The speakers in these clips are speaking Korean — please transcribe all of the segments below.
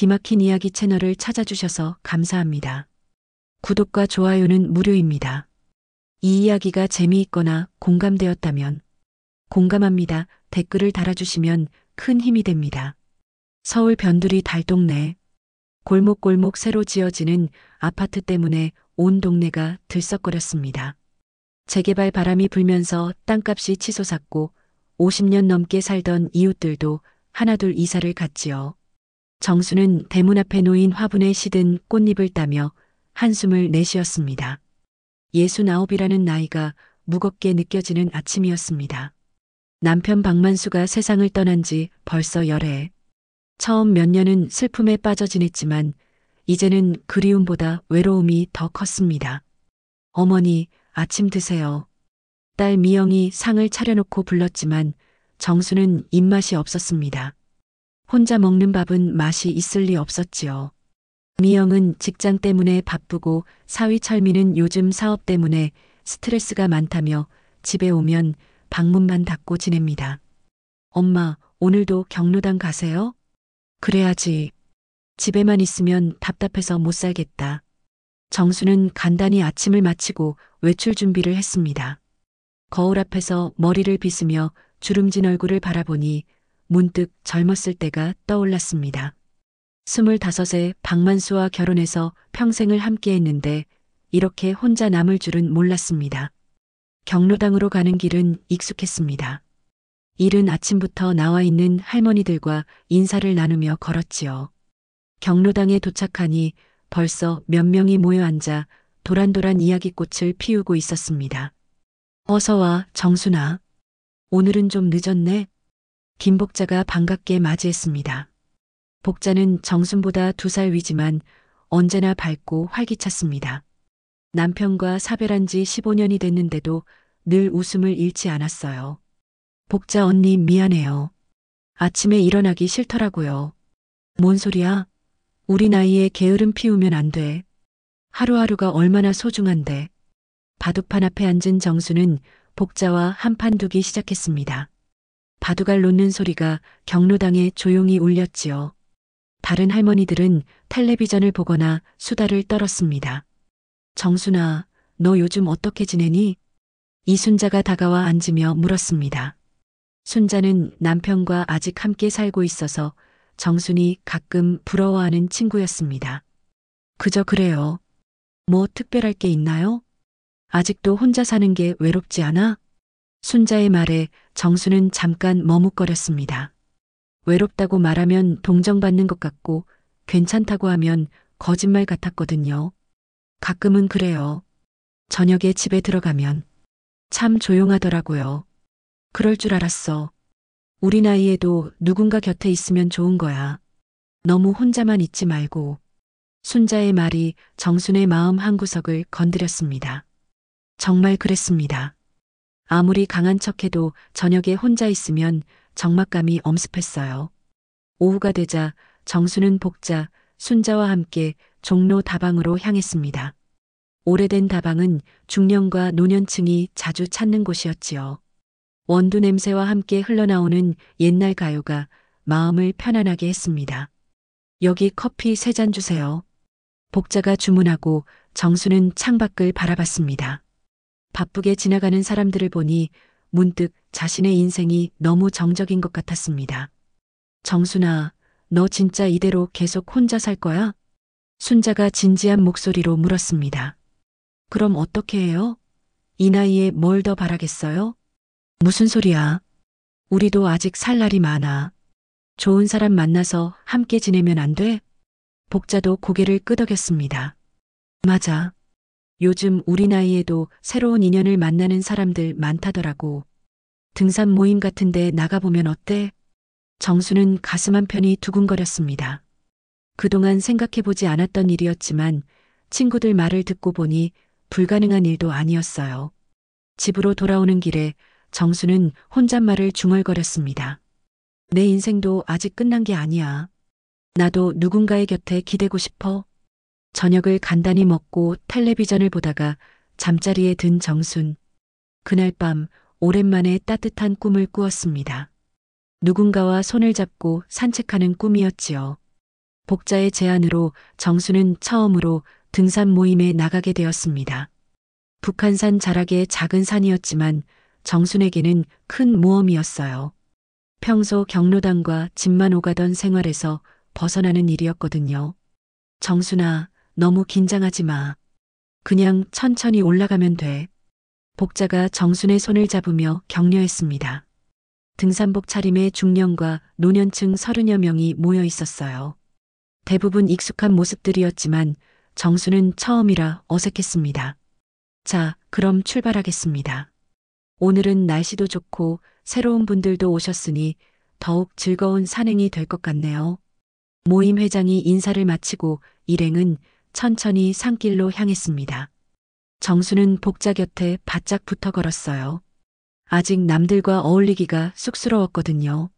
기막힌 이야기 채널을 찾아주셔서 감사합니다. 구독과 좋아요는 무료입니다. 이 이야기가 재미있거나 공감되었다면 공감합니다. 댓글을 달아주시면 큰 힘이 됩니다. 서울 변두리 달동네. 골목골목 새로 지어지는 아파트 때문에 온 동네가 들썩거렸습니다. 재개발 바람이 불면서 땅값이 치솟았고 50년 넘게 살던 이웃들도 하나둘 이사를 갔지요. 정수는 대문 앞에 놓인 화분에 시든 꽃잎을 따며 한숨을 내쉬었습니다. 69이라는 나이가 무겁게 느껴지는 아침이었습니다. 남편 박만수가 세상을 떠난 지 벌써 열해. 처음 몇 년은 슬픔에 빠져 지냈지만 이제는 그리움보다 외로움이 더 컸습니다. 어머니, 아침 드세요. 딸 미영이 상을 차려놓고 불렀지만 정수는 입맛이 없었습니다. 혼자 먹는 밥은 맛이 있을 리 없었지요. 미영은 직장 때문에 바쁘고 사위 철미는 요즘 사업 때문에 스트레스가 많다며 집에 오면 방문만 닫고 지냅니다. 엄마, 오늘도 경로당 가세요? 그래야지. 집에만 있으면 답답해서 못 살겠다. 정수는 간단히 아침을 마치고 외출 준비를 했습니다. 거울 앞에서 머리를 빗으며 주름진 얼굴을 바라보니 문득 젊었을 때가 떠올랐습니다. 25에 박만수와 결혼해서 평생을 함께했는데 이렇게 혼자 남을 줄은 몰랐습니다. 경로당으로 가는 길은 익숙했습니다. 이른 아침부터 나와 있는 할머니들과 인사를 나누며 걸었지요. 경로당에 도착하니 벌써 몇 명이 모여 앉아 도란도란 이야기꽃을 피우고 있었습니다. 어서 와, 정순아. 오늘은 좀 늦었네. 김복자가 반갑게 맞이했습니다. 복자는 정순보다 2살 위지만 언제나 밝고 활기찼습니다. 남편과 사별한 지 15년이 됐는데도 늘 웃음을 잃지 않았어요. 복자 언니 미안해요. 아침에 일어나기 싫더라고요. 뭔 소리야? 우리 나이에 게으름 피우면 안 돼. 하루하루가 얼마나 소중한데. 바둑판 앞에 앉은 정수는 복자와 한판 두기 시작했습니다. 바둑알 놓는 소리가 경로당에 조용히 울렸지요. 다른 할머니들은 텔레비전을 보거나 수다를 떨었습니다. 정순아, 너 요즘 어떻게 지내니? 이순자가 다가와 앉으며 물었습니다. 순자는 남편과 아직 함께 살고 있어서 정순이 가끔 부러워하는 친구였습니다. 그저 그래요. 뭐 특별할 게 있나요? 아직도 혼자 사는 게 외롭지 않아? 순자의 말에 정수는 잠깐 머뭇거렸습니다. 외롭다고 말하면 동정받는 것 같고 괜찮다고 하면 거짓말 같았거든요. 가끔은 그래요. 저녁에 집에 들어가면 참 조용하더라고요. 그럴 줄 알았어. 우리 나이에도 누군가 곁에 있으면 좋은 거야. 너무 혼자만 있지 말고. 순자의 말이 정순의 마음 한구석을 건드렸습니다. 정말 그랬습니다. 아무리 강한 척해도 저녁에 혼자 있으면 적막감이 엄습했어요. 오후가 되자 정수는 복자, 순자와 함께 종로 다방으로 향했습니다. 오래된 다방은 중년과 노년층이 자주 찾는 곳이었지요. 원두 냄새와 함께 흘러나오는 옛날 가요가 마음을 편안하게 했습니다. 여기 커피 3잔 주세요. 복자가 주문하고 정수는 창밖을 바라봤습니다. 바쁘게 지나가는 사람들을 보니 문득 자신의 인생이 너무 정적인 것 같았습니다. 정순아, 너 진짜 이대로 계속 혼자 살 거야? 순자가 진지한 목소리로 물었습니다. 그럼 어떻게 해요? 이 나이에 뭘 더 바라겠어요? 무슨 소리야? 우리도 아직 살 날이 많아. 좋은 사람 만나서 함께 지내면 안 돼? 복자도 고개를 끄덕였습니다. 맞아. 요즘 우리 나이에도 새로운 인연을 만나는 사람들 많다더라고. 등산 모임 같은 데 나가보면 어때? 정수는 가슴 한편이 두근거렸습니다. 그동안 생각해보지 않았던 일이었지만 친구들 말을 듣고 보니 불가능한 일도 아니었어요. 집으로 돌아오는 길에 정수는 혼잣말을 중얼거렸습니다. 내 인생도 아직 끝난 게 아니야. 나도 누군가의 곁에 기대고 싶어. 저녁을 간단히 먹고 텔레비전을 보다가 잠자리에 든 정순. 그날 밤 오랜만에 따뜻한 꿈을 꾸었습니다. 누군가와 손을 잡고 산책하는 꿈이었지요. 복자의 제안으로 정수는 처음으로 등산 모임에 나가게 되었습니다. 북한산 자락의 작은 산이었지만 정순에게는 큰 모험이었어요. 평소 경로당과 집만 오가던 생활에서 벗어나는 일이었거든요. 정순아, 너무 긴장하지 마. 그냥 천천히 올라가면 돼. 복자가 정순의 손을 잡으며 격려했습니다. 등산복 차림의 중년과 노년층 30여 명이 모여 있었어요. 대부분 익숙한 모습들이었지만 정수는 처음이라 어색했습니다. 자, 그럼 출발하겠습니다. 오늘은 날씨도 좋고 새로운 분들도 오셨으니 더욱 즐거운 산행이 될 것 같네요. 모임 회장이 인사를 마치고 일행은 천천히 산길로 향했습니다. 정수는 복자 곁에 바짝 붙어 걸었어요. 아직 남들과 어울리기가 쑥스러웠거든요.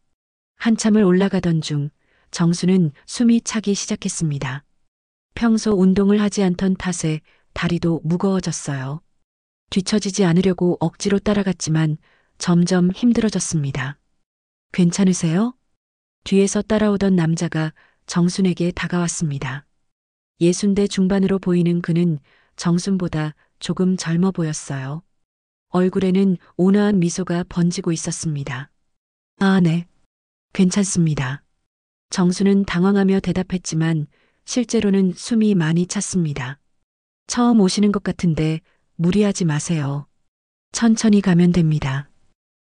한참을 올라가던 중 정수는 숨이 차기 시작했습니다. 평소 운동을 하지 않던 탓에 다리도 무거워졌어요. 뒤처지지 않으려고 억지로 따라갔지만 점점 힘들어졌습니다. 괜찮으세요? 뒤에서 따라오던 남자가 정순에게 다가왔습니다. 60대 중반으로 보이는 그는 정순보다 조금 젊어 보였어요. 얼굴에는 온화한 미소가 번지고 있었습니다. 아, 네. 괜찮습니다. 정수는 당황하며 대답했지만 실제로는 숨이 많이 찼습니다. 처음 오시는 것 같은데 무리하지 마세요. 천천히 가면 됩니다.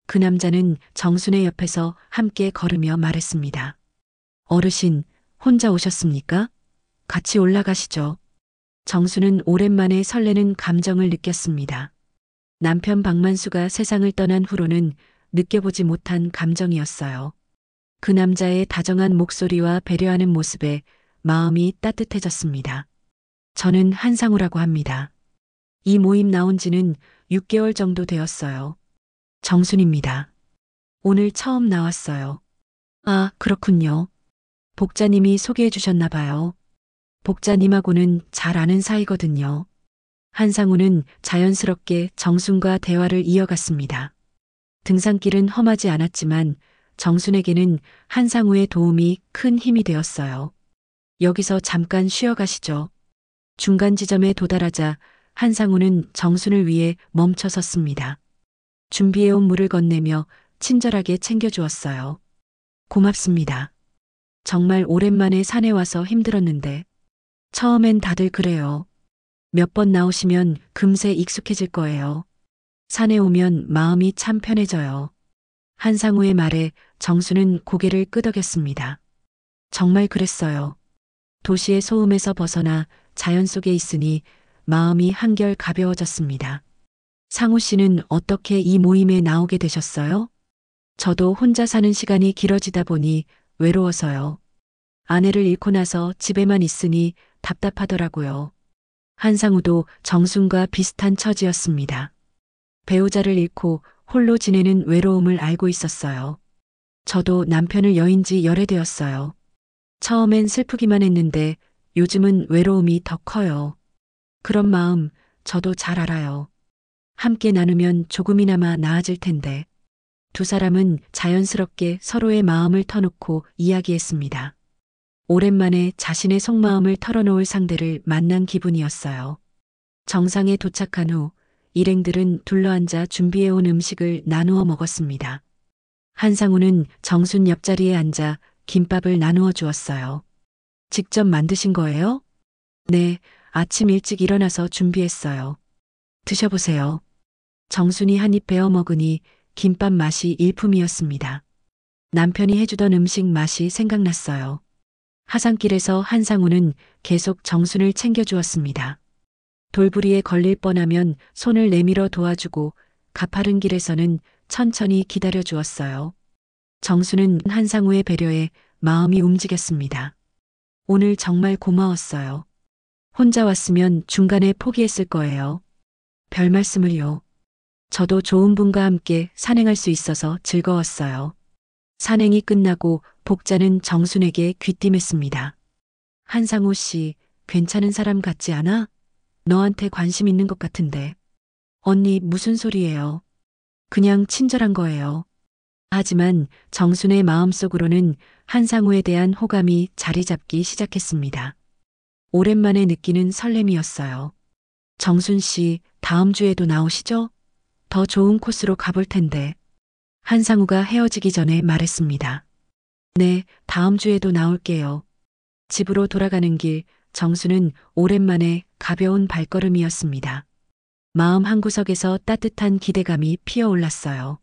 그 남자는 정순의 옆에서 함께 걸으며 말했습니다. 어르신, 혼자 오셨습니까? 같이 올라가시죠. 정수는 오랜만에 설레는 감정을 느꼈습니다. 남편 박만수가 세상을 떠난 후로는 느껴보지 못한 감정이었어요. 그 남자의 다정한 목소리와 배려하는 모습에 마음이 따뜻해졌습니다. 저는 한상우라고 합니다. 이 모임 나온 지는 6개월 정도 되었어요. 정순입니다. 오늘 처음 나왔어요. 아, 그렇군요. 복자님이 소개해 주셨나 봐요. 복자님하고는 잘 아는 사이거든요. 한상우는 자연스럽게 정순과 대화를 이어갔습니다. 등산길은 험하지 않았지만 정순에게는 한상우의 도움이 큰 힘이 되었어요. 여기서 잠깐 쉬어가시죠. 중간 지점에 도달하자 한상우는 정순을 위해 멈춰 섰습니다. 준비해온 물을 건네며 친절하게 챙겨주었어요. 고맙습니다. 정말 오랜만에 산에 와서 힘들었는데 처음엔 다들 그래요. 몇 번 나오시면 금세 익숙해질 거예요. 산에 오면 마음이 참 편해져요. 한상우의 말에 정수는 고개를 끄덕였습니다. 정말 그랬어요. 도시의 소음에서 벗어나 자연 속에 있으니 마음이 한결 가벼워졌습니다. 상우 씨는 어떻게 이 모임에 나오게 되셨어요? 저도 혼자 사는 시간이 길어지다 보니 외로워서요. 아내를 잃고 나서 집에만 있으니 답답하더라고요. 한상우도 정순과 비슷한 처지였습니다. 배우자를 잃고 홀로 지내는 외로움을 알고 있었어요. 저도 남편을 여인 지 열애되었어요. 처음엔 슬프기만 했는데 요즘은 외로움이 더 커요. 그런 마음 저도 잘 알아요. 함께 나누면 조금이나마 나아질 텐데. 두 사람은 자연스럽게 서로의 마음을 터놓고 이야기했습니다. 오랜만에 자신의 속마음을 털어놓을 상대를 만난 기분이었어요. 정상에 도착한 후 일행들은 둘러앉아 준비해온 음식을 나누어 먹었습니다. 한상우는 정순 옆자리에 앉아 김밥을 나누어 주었어요. 직접 만드신 거예요? 네, 아침 일찍 일어나서 준비했어요. 드셔보세요. 정순이 한 입 베어 먹으니 김밥 맛이 일품이었습니다. 남편이 해주던 음식 맛이 생각났어요. 하산길에서 한상우는 계속 정순을 챙겨주었습니다. 돌부리에 걸릴 뻔하면 손을 내밀어 도와주고 가파른 길에서는 천천히 기다려 주었어요. 정순은 한상우의 배려에 마음이 움직였습니다. 오늘 정말 고마웠어요. 혼자 왔으면 중간에 포기했을 거예요. 별 말씀을요. 저도 좋은 분과 함께 산행할 수 있어서 즐거웠어요. 산행이 끝나고 복자는 정순에게 귀띔했습니다. 한상우 씨, 괜찮은 사람 같지 않아? 너한테 관심 있는 것 같은데. 언니, 무슨 소리예요? 그냥 친절한 거예요. 하지만 정순의 마음속으로는 한상우에 대한 호감이 자리 잡기 시작했습니다. 오랜만에 느끼는 설렘이었어요. 정순 씨, 다음 주에도 나오시죠? 더 좋은 코스로 가볼 텐데. 한상우가 헤어지기 전에 말했습니다. 네, 다음 주에도 나올게요. 집으로 돌아가는 길, 정수는 오랜만에 가벼운 발걸음이었습니다. 마음 한구석에서 따뜻한 기대감이 피어올랐어요.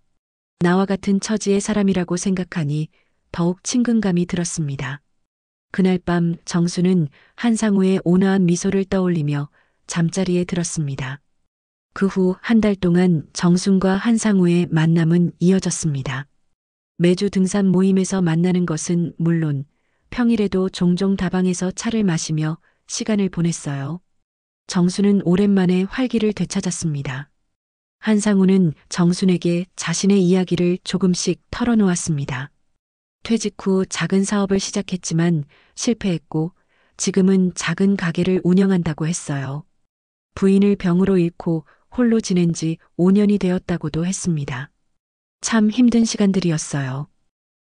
나와 같은 처지의 사람이라고 생각하니 더욱 친근감이 들었습니다. 그날 밤 정수는 한상우의 온화한 미소를 떠올리며 잠자리에 들었습니다. 그 후 한 달 동안 정순과 한상우의 만남은 이어졌습니다. 매주 등산 모임에서 만나는 것은 물론 평일에도 종종 다방에서 차를 마시며 시간을 보냈어요. 정수는 오랜만에 활기를 되찾았습니다. 한상우는 정순에게 자신의 이야기를 조금씩 털어놓았습니다. 퇴직 후 작은 사업을 시작했지만 실패했고 지금은 작은 가게를 운영한다고 했어요. 부인을 병으로 잃고 홀로 지낸 지 5년이 되었다고도 했습니다. 참 힘든 시간들이었어요.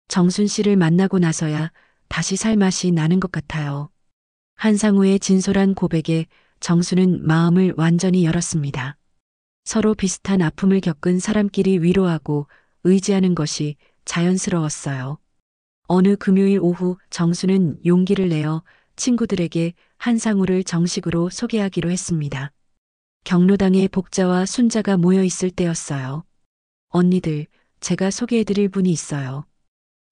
정순 씨를 만나고 나서야 다시 살 맛이 나는 것 같아요. 한상우의 진솔한 고백에 정순은 마음을 완전히 열었습니다. 서로 비슷한 아픔을 겪은 사람끼리 위로하고 의지하는 것이 자연스러웠어요. 어느 금요일 오후 정수는 용기를 내어 친구들에게 한상우를 정식으로 소개하기로 했습니다. 경로당에 복자와 순자가 모여 있을 때였어요. 언니들, 제가 소개해드릴 분이 있어요.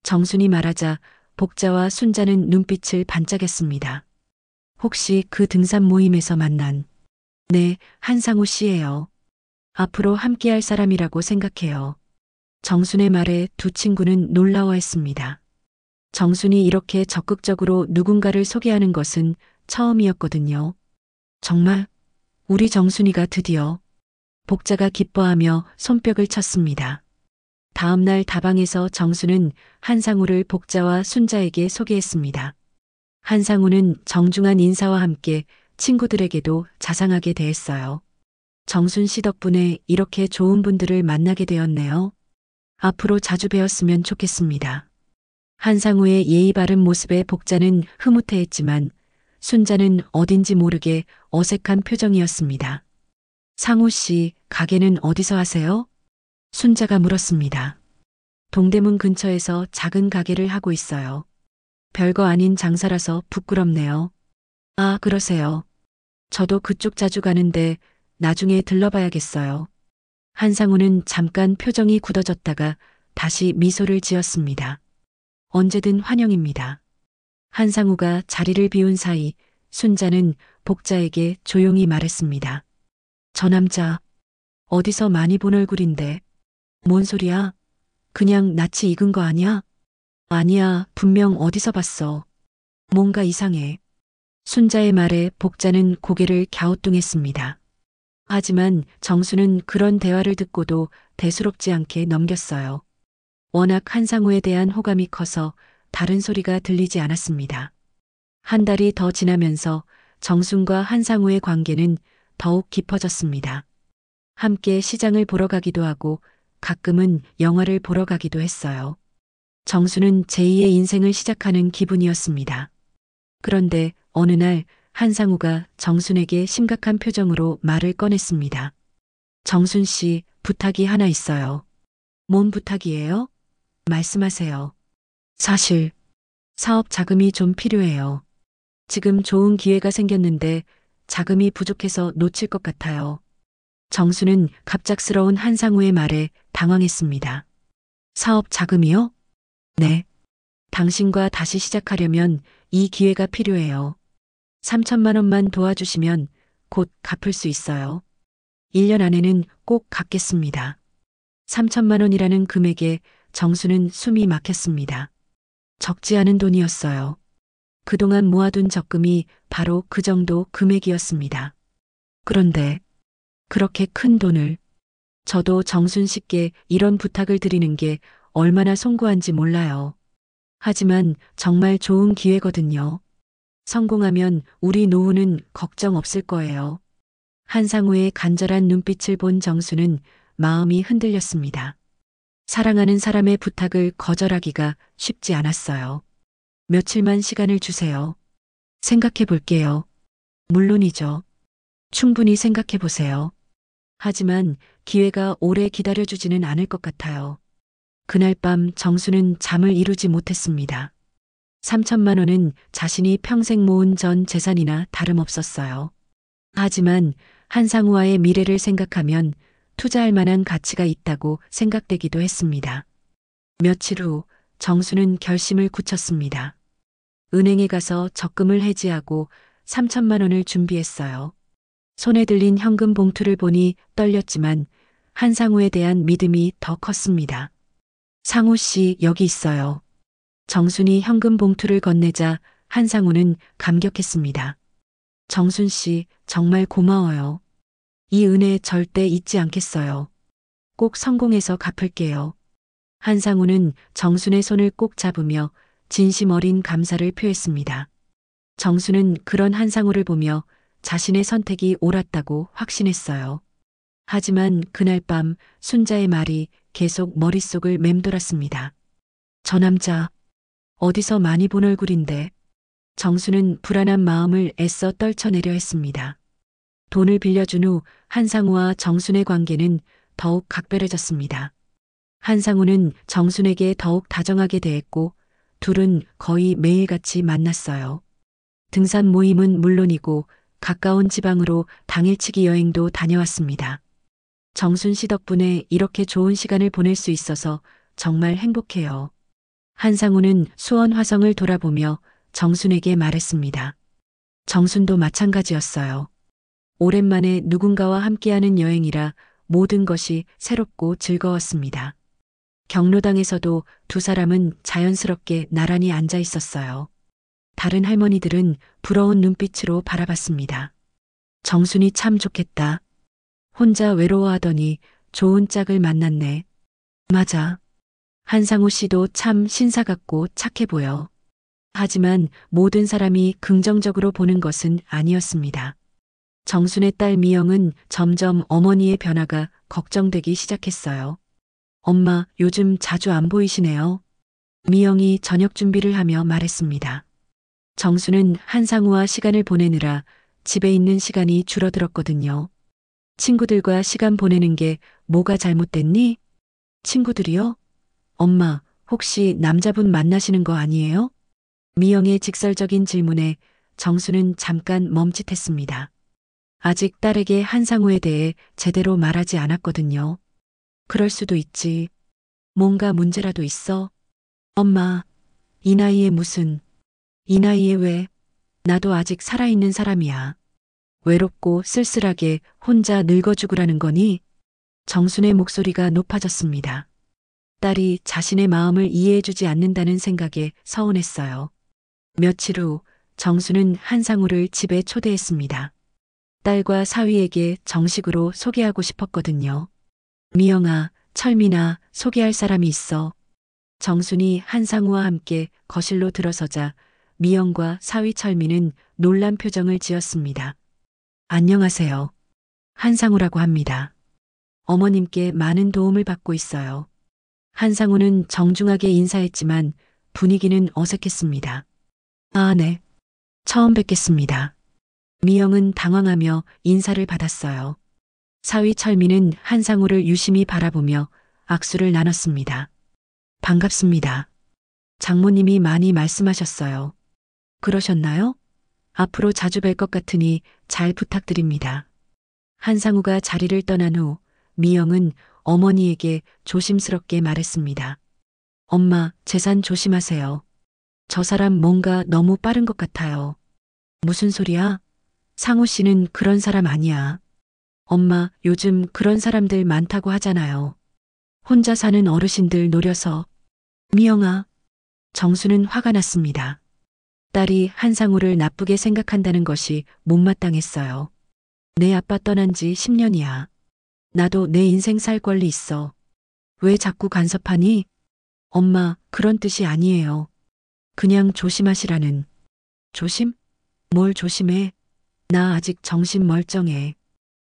정순이 말하자 복자와 순자는 눈빛을 반짝였습니다. 혹시 그 등산 모임에서 만난? 네, 한상우 씨예요. 앞으로 함께할 사람이라고 생각해요. 정순의 말에 두 친구는 놀라워했습니다. 정순이 이렇게 적극적으로 누군가를 소개하는 것은 처음이었거든요. 정말 우리 정순이가 드디어 복자가 기뻐하며 손뼉을 쳤습니다. 다음 날 다방에서 정순은 한상우를 복자와 순자에게 소개했습니다. 한상우는 정중한 인사와 함께 친구들에게도 자상하게 대했어요. 정순 씨 덕분에 이렇게 좋은 분들을 만나게 되었네요. 앞으로 자주 뵈었으면 좋겠습니다. 한상우의 예의 바른 모습에 복자는 흐뭇해했지만 순자는 어딘지 모르게 어색한 표정이었습니다. 상우 씨, 가게는 어디서 하세요? 순자가 물었습니다. 동대문 근처에서 작은 가게를 하고 있어요. 별거 아닌 장사라서 부끄럽네요. 아, 그러세요. 저도 그쪽 자주 가는데 나중에 들러봐야겠어요. 한상우는 잠깐 표정이 굳어졌다가 다시 미소를 지었습니다. 언제든 환영입니다. 한상우가 자리를 비운 사이 순자는 복자에게 조용히 말했습니다. 저 남자 어디서 많이 본 얼굴인데. 뭔 소리야? 그냥 낯이 익은 거 아니야? 아니야, 분명 어디서 봤어. 뭔가 이상해. 순자의 말에 복자는 고개를 갸우뚱했습니다. 하지만 정수는 그런 대화를 듣고도 대수롭지 않게 넘겼어요. 워낙 한상우에 대한 호감이 커서 다른 소리가 들리지 않았습니다. 한 달이 더 지나면서 정순과 한상우의 관계는 더욱 깊어졌습니다. 함께 시장을 보러 가기도 하고 가끔은 영화를 보러 가기도 했어요. 정수는 제2의 인생을 시작하는 기분이었습니다. 그런데 어느 날 한상우가 정순에게 심각한 표정으로 말을 꺼냈습니다. 정순 씨, 부탁이 하나 있어요. 뭔 부탁이에요? 말씀하세요. 사실 사업 자금이 좀 필요해요. 지금 좋은 기회가 생겼는데 자금이 부족해서 놓칠 것 같아요. 정수는 갑작스러운 한상우의 말에 당황했습니다. 사업 자금이요? 네. 당신과 다시 시작하려면 이 기회가 필요해요. 3천만 원만 도와주시면 곧 갚을 수 있어요. 1년 안에는 꼭 갚겠습니다. 3천만 원이라는 금액에 정수는 숨이 막혔습니다. 적지 않은 돈이었어요. 그동안 모아둔 적금이 바로 그 정도 금액이었습니다. 그런데 그렇게 큰 돈을 저도 정순 씨께 이런 부탁을 드리는 게 얼마나 송구한지 몰라요. 하지만 정말 좋은 기회거든요. 성공하면 우리 노후는 걱정 없을 거예요. 한상우의 간절한 눈빛을 본 정수는 마음이 흔들렸습니다. 사랑하는 사람의 부탁을 거절하기가 쉽지 않았어요. 며칠만 시간을 주세요. 생각해 볼게요. 물론이죠. 충분히 생각해 보세요. 하지만 기회가 오래 기다려주지는 않을 것 같아요. 그날 밤 정수는 잠을 이루지 못했습니다. 3천만 원은 자신이 평생 모은 전 재산이나 다름없었어요. 하지만 한상우와의 미래를 생각하면 투자할 만한 가치가 있다고 생각되기도 했습니다. 며칠 후 정수는 결심을 굳혔습니다. 은행에 가서 적금을 해지하고 3천만 원을 준비했어요. 손에 들린 현금 봉투를 보니 떨렸지만 한상우에 대한 믿음이 더 컸습니다. 상우 씨, 여기 있어요. 정순이 현금 봉투를 건네자 한상우는 감격했습니다. 정순 씨, 정말 고마워요. 이 은혜 절대 잊지 않겠어요. 꼭 성공해서 갚을게요. 한상우는 정순의 손을 꼭 잡으며 진심 어린 감사를 표했습니다. 정순은 그런 한상우를 보며 자신의 선택이 옳았다고 확신했어요. 하지만 그날 밤 순자의 말이 계속 머릿속을 맴돌았습니다. 저 남자 어디서 많이 본 얼굴인데. 정수는 불안한 마음을 애써 떨쳐내려 했습니다. 돈을 빌려준 후 한상우와 정순의 관계는 더욱 각별해졌습니다. 한상우는 정순에게 더욱 다정하게 대했고 둘은 거의 매일같이 만났어요. 등산 모임은 물론이고 가까운 지방으로 당일치기 여행도 다녀왔습니다. 정순 씨 덕분에 이렇게 좋은 시간을 보낼 수 있어서 정말 행복해요. 한상우는 수원 화성을 돌아보며 정순에게 말했습니다. 정순도 마찬가지였어요. 오랜만에 누군가와 함께하는 여행이라 모든 것이 새롭고 즐거웠습니다. 경로당에서도 두 사람은 자연스럽게 나란히 앉아 있었어요. 다른 할머니들은 부러운 눈빛으로 바라봤습니다. 정순이 참 좋겠다. 혼자 외로워하더니 좋은 짝을 만났네. 맞아. 한상우 씨도 참 신사 같고 착해 보여. 하지만 모든 사람이 긍정적으로 보는 것은 아니었습니다. 정순의 딸 미영은 점점 어머니의 변화가 걱정되기 시작했어요. 엄마, 요즘 자주 안 보이시네요. 미영이 저녁 준비를 하며 말했습니다. 정순은 한상우와 시간을 보내느라 집에 있는 시간이 줄어들었거든요. 친구들과 시간 보내는 게 뭐가 잘못됐니? 친구들이요? 엄마, 혹시 남자분 만나시는 거 아니에요? 미영의 직설적인 질문에 정수는 잠깐 멈칫했습니다. 아직 딸에게 한상우에 대해 제대로 말하지 않았거든요. 그럴 수도 있지. 뭔가 문제라도 있어? 엄마, 이 나이에 무슨, 이 나이에 왜? 나도 아직 살아있는 사람이야. 외롭고 쓸쓸하게 혼자 늙어 죽으라는 거니? 정순의 목소리가 높아졌습니다. 딸이 자신의 마음을 이해해주지 않는다는 생각에 서운했어요. 며칠 후 정수는 한상우를 집에 초대했습니다. 딸과 사위에게 정식으로 소개하고 싶었거든요. 미영아, 철민아, 소개할 사람이 있어. 정순이 한상우와 함께 거실로 들어서자 미영과 사위 철민은 놀란 표정을 지었습니다. 안녕하세요. 한상우라고 합니다. 어머님께 많은 도움을 받고 있어요. 한상우는 정중하게 인사했지만 분위기는 어색했습니다. 아, 네. 처음 뵙겠습니다. 미영은 당황하며 인사를 받았어요. 사위 철민은 한상우를 유심히 바라보며 악수를 나눴습니다. 반갑습니다. 장모님이 많이 말씀하셨어요. 그러셨나요? 앞으로 자주 뵐 것 같으니 잘 부탁드립니다. 한상우가 자리를 떠난 후 미영은 어머니에게 조심스럽게 말했습니다. 엄마, 재산 조심하세요. 저 사람 뭔가 너무 빠른 것 같아요. 무슨 소리야? 상우 씨는 그런 사람 아니야. 엄마, 요즘 그런 사람들 많다고 하잖아요. 혼자 사는 어르신들 노려서. 미영아. 정수는 화가 났습니다. 딸이 한상우를 나쁘게 생각한다는 것이 못마땅했어요. 내 아빠 떠난 지 10년이야. 나도 내 인생 살 권리 있어. 왜 자꾸 간섭하니? 엄마, 그런 뜻이 아니에요. 그냥 조심하시라는. 조심? 뭘 조심해? 나 아직 정신 멀쩡해.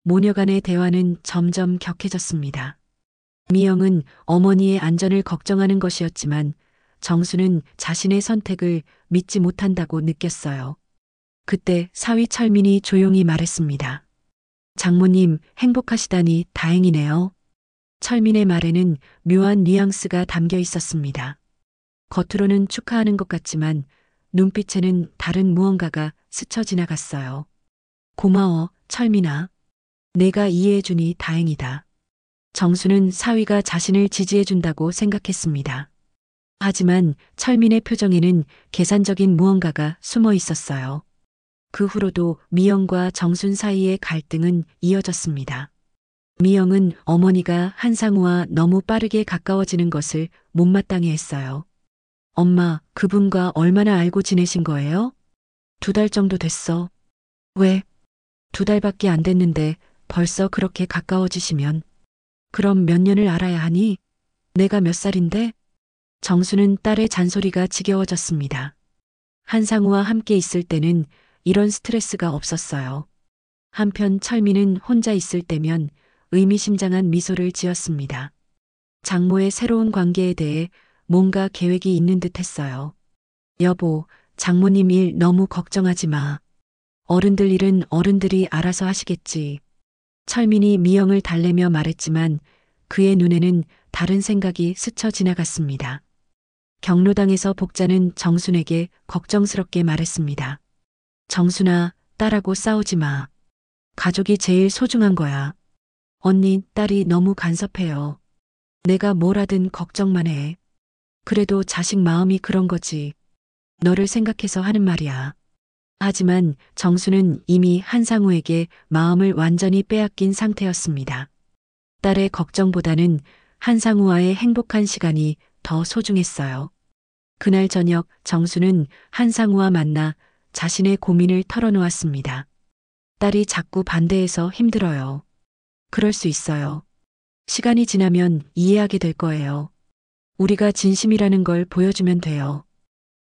모녀 간의 대화는 점점 격해졌습니다. 미영은 어머니의 안전을 걱정하는 것이었지만 정수는 자신의 선택을 믿지 못한다고 느꼈어요. 그때 사위 철민이 조용히 말했습니다. 장모님 행복하시다니 다행이네요. 철민의 말에는 묘한 뉘앙스가 담겨 있었습니다. 겉으로는 축하하는 것 같지만 눈빛에는 다른 무언가가 스쳐 지나갔어요. 고마워, 철민아. 내가 이해해주니 다행이다. 정수는 사위가 자신을 지지해준다고 생각했습니다. 하지만 철민의 표정에는 계산적인 무언가가 숨어 있었어요. 그 후로도 미영과 정순 사이의 갈등은 이어졌습니다. 미영은 어머니가 한상우와 너무 빠르게 가까워지는 것을 못마땅해 했어요. 엄마, 그분과 얼마나 알고 지내신 거예요? 2달 정도 됐어. 왜? 2달밖에 안 됐는데 벌써 그렇게 가까워지시면. 그럼 몇 년을 알아야 하니? 내가 몇 살인데? 정수는 딸의 잔소리가 지겨워졌습니다. 한상우와 함께 있을 때는 이런 스트레스가 없었어요. 한편 철민은 혼자 있을 때면 의미심장한 미소를 지었습니다. 장모의 새로운 관계에 대해 뭔가 계획이 있는 듯 했어요. 여보, 장모님 일 너무 걱정하지 마. 어른들 일은 어른들이 알아서 하시겠지. 철민이 미영을 달래며 말했지만 그의 눈에는 다른 생각이 스쳐 지나갔습니다. 경로당에서 복자는 정순에게 걱정스럽게 말했습니다. 정순아, 딸하고 싸우지 마. 가족이 제일 소중한 거야. 언니, 딸이 너무 간섭해요. 내가 뭘 하든 걱정만 해. 그래도 자식 마음이 그런 거지. 너를 생각해서 하는 말이야. 하지만 정수는 이미 한상우에게 마음을 완전히 빼앗긴 상태였습니다. 딸의 걱정보다는 한상우와의 행복한 시간이 더 소중했어요. 그날 저녁 정수는 한상우와 만나 자신의 고민을 털어놓았습니다. 딸이 자꾸 반대해서 힘들어요. 그럴 수 있어요. 시간이 지나면 이해하게 될 거예요. 우리가 진심이라는 걸 보여주면 돼요.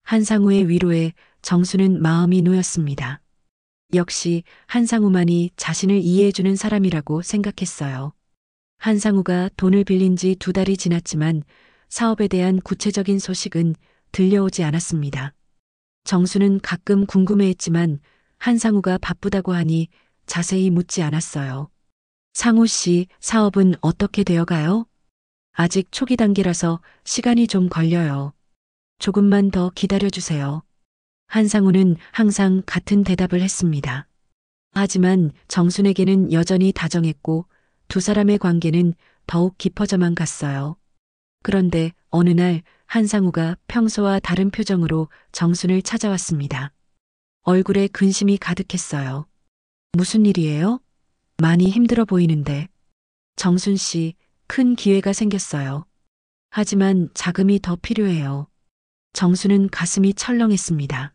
한상우의 위로에 정수는 마음이 놓였습니다. 역시 한상우만이 자신을 이해해주는 사람이라고 생각했어요. 한상우가 돈을 빌린 지 2달이 지났지만 사업에 대한 구체적인 소식은 들려오지 않았습니다. 정수는 가끔 궁금해했지만 한상우가 바쁘다고 하니 자세히 묻지 않았어요. 상우 씨, 사업은 어떻게 되어가요? 아직 초기 단계라서 시간이 좀 걸려요. 조금만 더 기다려주세요. 한상우는 항상 같은 대답을 했습니다. 하지만 정순에게는 여전히 다정했고 두 사람의 관계는 더욱 깊어져만 갔어요. 그런데 어느 날 한상우가 평소와 다른 표정으로 정순을 찾아왔습니다. 얼굴에 근심이 가득했어요. 무슨 일이에요? 많이 힘들어 보이는데. 정순 씨, 큰 기회가 생겼어요. 하지만 자금이 더 필요해요. 정수는 가슴이 철렁했습니다.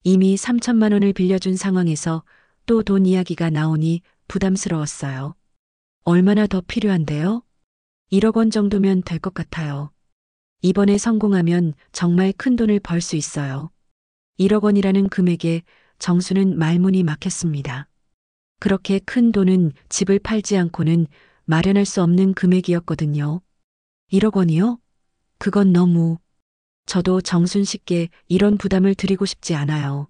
이미 3천만 원을 빌려준 상황에서 또 돈 이야기가 나오니 부담스러웠어요. 얼마나 더 필요한데요? 1억 원 정도면 될 것 같아요. 이번에 성공하면 정말 큰 돈을 벌 수 있어요. 1억 원이라는 금액에 정수는 말문이 막혔습니다. 그렇게 큰 돈은 집을 팔지 않고는 마련할 수 없는 금액이었거든요. 1억 원이요? 그건 너무... 저도 정순 씨께 이런 부담을 드리고 싶지 않아요.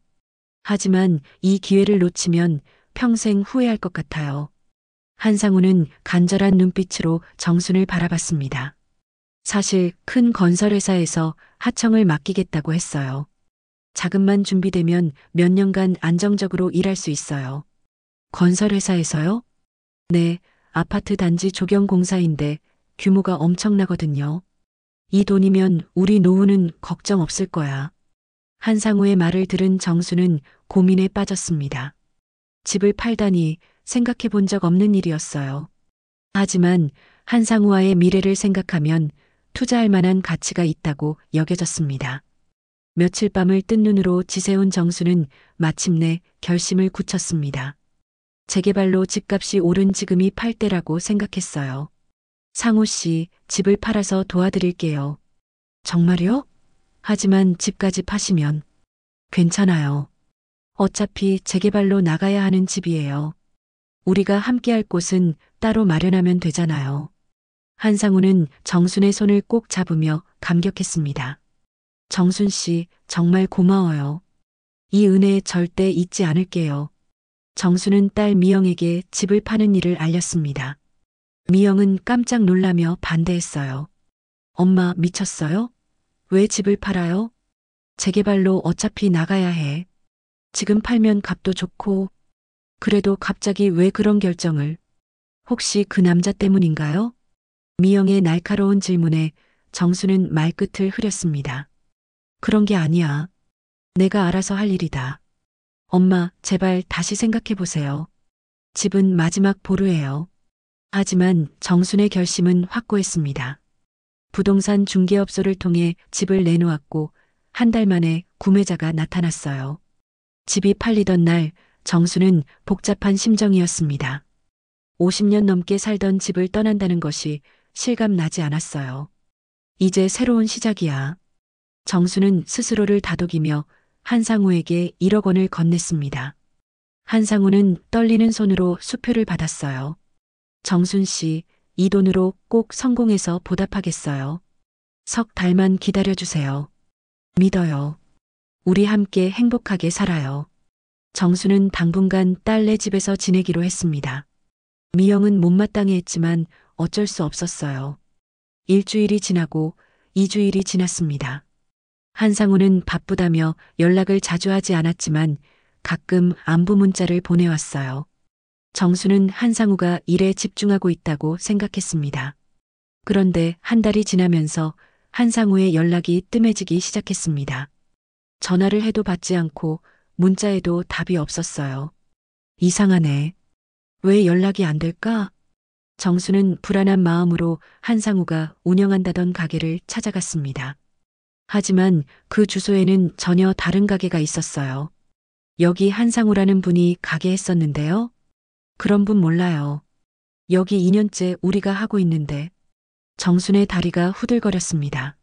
하지만 이 기회를 놓치면 평생 후회할 것 같아요. 한상우는 간절한 눈빛으로 정순을 바라봤습니다. 사실 큰 건설회사에서 하청을 맡기겠다고 했어요. 자금만 준비되면 몇 년간 안정적으로 일할 수 있어요. 건설회사에서요? 네, 아파트 단지 조경공사인데 규모가 엄청나거든요. 이 돈이면 우리 노후는 걱정 없을 거야. 한상우의 말을 들은 정수는 고민에 빠졌습니다. 집을 팔다니 생각해 본 적 없는 일이었어요. 하지만 한상우와의 미래를 생각하면 투자할 만한 가치가 있다고 여겨졌습니다. 며칠 밤을 뜬 눈으로 지새운 정수는 마침내 결심을 굳혔습니다. 재개발로 집값이 오른 지금이 팔 때라고 생각했어요. 상우 씨, 집을 팔아서 도와드릴게요. 정말요? 하지만 집까지 파시면 괜찮아요. 어차피 재개발로 나가야 하는 집이에요. 우리가 함께할 곳은 따로 마련하면 되잖아요. 한상우는 정순의 손을 꼭 잡으며 감격했습니다. 정순 씨, 정말 고마워요. 이 은혜 절대 잊지 않을게요. 정순은 딸 미영에게 집을 파는 일을 알렸습니다. 미영은 깜짝 놀라며 반대했어요. 엄마 미쳤어요? 왜 집을 팔아요? 재개발로 어차피 나가야 해. 지금 팔면 값도 좋고. 그래도 갑자기 왜 그런 결정을? 혹시 그 남자 때문인가요? 미영의 날카로운 질문에 정수는 말끝을 흐렸습니다. 그런 게 아니야. 내가 알아서 할 일이다. 엄마, 제발 다시 생각해 보세요. 집은 마지막 보루예요. 하지만 정순의 결심은 확고했습니다. 부동산 중개업소를 통해 집을 내놓았고 한 달 만에 구매자가 나타났어요. 집이 팔리던 날 정수는 복잡한 심정이었습니다. 50년 넘게 살던 집을 떠난다는 것이 실감나지 않았어요. 이제 새로운 시작이야. 정수는 스스로를 다독이며 한상우에게 1억 원을 건넸습니다. 한상우는 떨리는 손으로 수표를 받았어요. 정순 씨, 이 돈으로 꼭 성공해서 보답하겠어요. 석 달만 기다려주세요. 믿어요. 우리 함께 행복하게 살아요. 정수는 당분간 딸네 집에서 지내기로 했습니다. 미영은 못마땅해 했지만 어쩔 수 없었어요. 일주일이 지나고 2주일이 지났습니다. 한상우는 바쁘다며 연락을 자주 하지 않았지만 가끔 안부 문자를 보내왔어요. 정수는 한상우가 일에 집중하고 있다고 생각했습니다. 그런데 한 달이 지나면서 한상우의 연락이 뜸해지기 시작했습니다. 전화를 해도 받지 않고 문자에도 답이 없었어요. 이상하네. 왜 연락이 안 될까? 정수는 불안한 마음으로 한상우가 운영한다던 가게를 찾아갔습니다. 하지만 그 주소에는 전혀 다른 가게가 있었어요. 여기 한상우라는 분이 가게 했었는데요. 그런 분 몰라요. 여기 2년째 우리가 하고 있는데. 정순의 다리가 후들거렸습니다.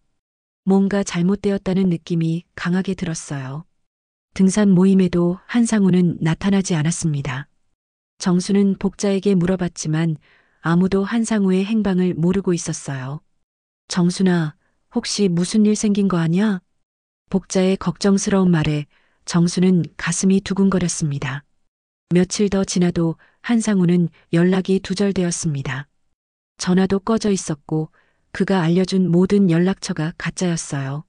뭔가 잘못되었다는 느낌이 강하게 들었어요. 등산 모임에도 한상우는 나타나지 않았습니다. 정수는 복자에게 물어봤지만 아무도 한상우의 행방을 모르고 있었어요. 정순아, 혹시 무슨 일 생긴 거 아냐? 복자의 걱정스러운 말에 정수는 가슴이 두근거렸습니다. 며칠 더 지나도 한상우는 연락이 두절되었습니다. 전화도 꺼져 있었고 그가 알려준 모든 연락처가 가짜였어요.